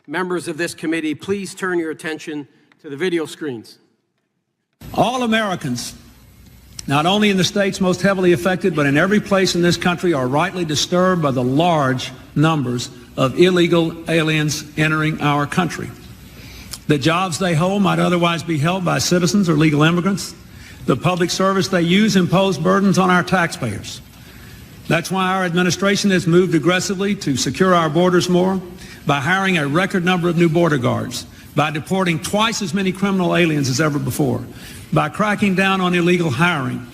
Members of this committee, please turn your attention to the video screens. All Americans, not only in the states most heavily affected, but in every place in this country, are rightly disturbed by the large numbers of illegal aliens entering our country. The jobs they hold might otherwise be held by citizens or legal immigrants. The public service they use impose burdens on our taxpayers. That's why our administration has moved aggressively to secure our borders more, by hiring a record number of new border guards, by deporting twice as many criminal aliens as ever before, by cracking down on illegal hiring,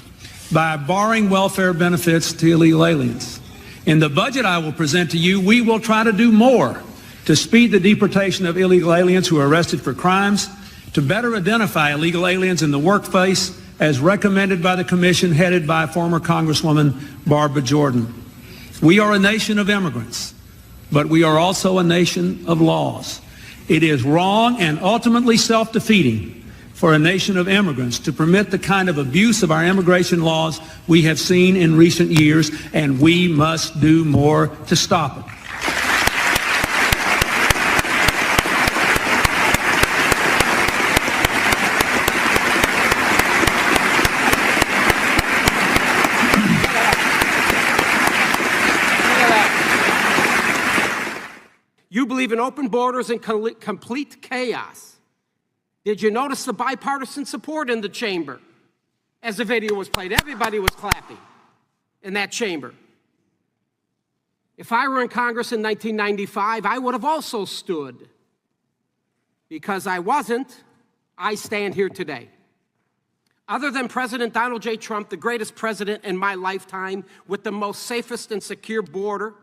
by barring welfare benefits to illegal aliens. In the budget I will present to you, we will try to do more to speed the deportation of illegal aliens who are arrested for crimes, to better identify illegal aliens in the workplace as recommended by the commission headed by former Congresswoman Barbara Jordan. We are a nation of immigrants, but we are also a nation of laws. It is wrong and ultimately self-defeating for a nation of immigrants to permit the kind of abuse of our immigration laws we have seen in recent years, and we must do more to stop it. You believe in open borders and complete chaos. Did you notice the bipartisan support in the chamber? As the video was played, everybody was clapping in that chamber. If I were in Congress in 1995, I would have also stood. Because I wasn't, I stand here today. Other than President Donald J. Trump, the greatest president in my lifetime with the most safest and secure border,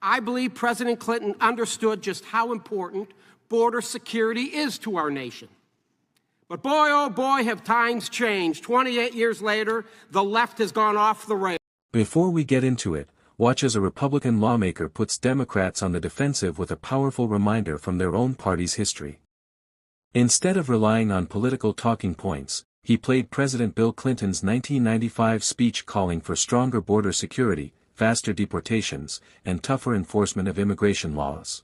I believe President Clinton understood just how important border security is to our nation. But boy, oh boy, have times changed. 28 years later, the left has gone off the rails. Before we get into it, watch as a Republican lawmaker puts Democrats on the defensive with a powerful reminder from their own party's history. Instead of relying on political talking points, he played President Bill Clinton's 1995 speech calling for stronger border security, faster deportations, and tougher enforcement of immigration laws.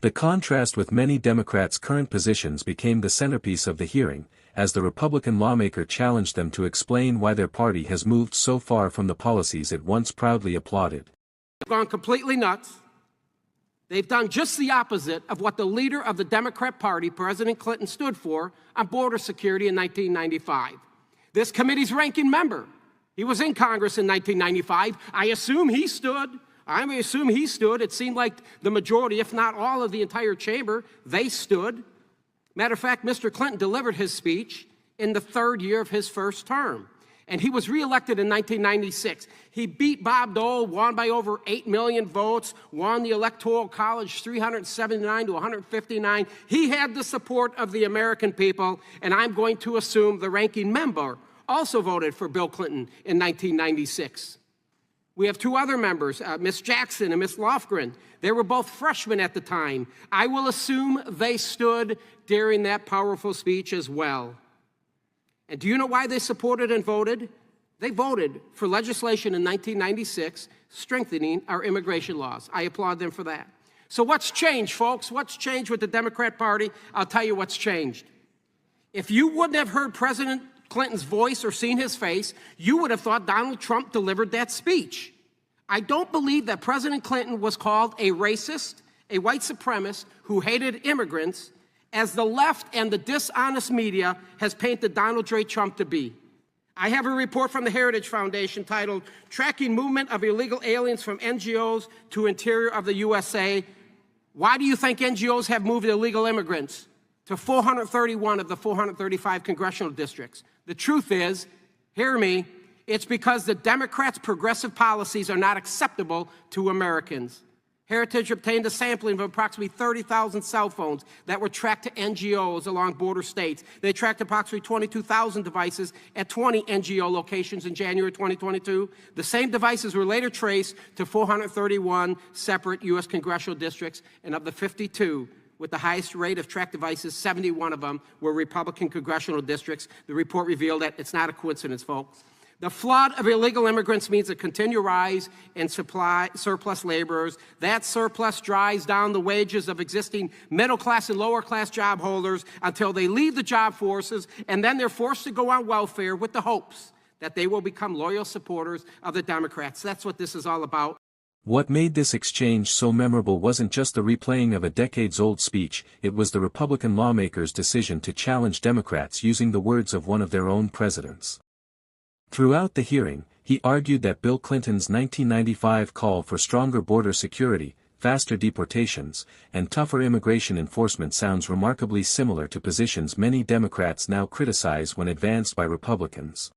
The contrast with many Democrats' current positions became the centerpiece of the hearing, as the Republican lawmaker challenged them to explain why their party has moved so far from the policies it once proudly applauded. They've gone completely nuts. They've done just the opposite of what the leader of the Democrat Party, President Clinton, stood for on border security in 1995. This committee's ranking member, he was in Congress in 1995. I assume he stood. It seemed like the majority, if not all of the entire chamber, they stood. Matter of fact, Mr. Clinton delivered his speech in the third year of his first term. And he was reelected in 1996. He beat Bob Dole, won by over 8 million votes, won the Electoral College 379 to 159. He had the support of the American people, and I'm going to assume the ranking member also voted for Bill Clinton in 1996. We have two other members, Ms. Jackson and Ms. Lofgren. They were both freshmen at the time. I will assume they stood during that powerful speech as well. And do you know why they supported and voted? They voted for legislation in 1996 strengthening our immigration laws. I applaud them for that. So what's changed, folks? What's changed with the Democrat Party? I'll tell you what's changed. If you wouldn't have heard President Clinton's voice or seen his face, you would have thought Donald Trump delivered that speech. I don't believe that President Clinton was called a racist, a white supremacist who hated immigrants, as the left and the dishonest media has painted Donald J. Trump to be. I have a report from the Heritage Foundation titled, Tracking Movement of Illegal Aliens from NGOs to Interior of the USA. Why do you think NGOs have moved illegal immigrants to 431 of the 435 congressional districts? The truth is, hear me, it's because the Democrats' progressive policies are not acceptable to Americans. Heritage obtained a sampling of approximately 30,000 cell phones that were tracked to NGOs along border states. They tracked approximately 22,000 devices at 20 NGO locations in January 2022. The same devices were later traced to 431 separate U.S. congressional districts, and of the 52 with the highest rate of tracked devices, 71 of them were Republican congressional districts. The report revealed that it's not a coincidence, folks. The flood of illegal immigrants means a continued rise in surplus laborers. That surplus drives down the wages of existing middle-class and lower-class job holders until they leave the job forces, and then they're forced to go on welfare with the hopes that they will become loyal supporters of the Democrats. That's what this is all about. What made this exchange so memorable wasn't just the replaying of a decades-old speech, it was the Republican lawmakers' decision to challenge Democrats using the words of one of their own presidents. Throughout the hearing, he argued that Bill Clinton's 1995 call for stronger border security, faster deportations, and tougher immigration enforcement sounds remarkably similar to positions many Democrats now criticize when advanced by Republicans.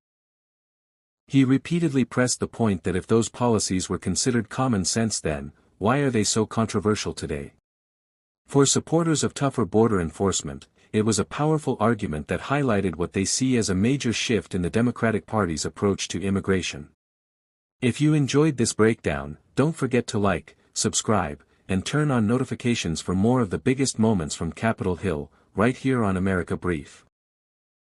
He repeatedly pressed the point that if those policies were considered common sense then, why are they so controversial today? For supporters of tougher border enforcement, it was a powerful argument that highlighted what they see as a major shift in the Democratic Party's approach to immigration. If you enjoyed this breakdown, don't forget to like, subscribe, and turn on notifications for more of the biggest moments from Capitol Hill, right here on America Brief.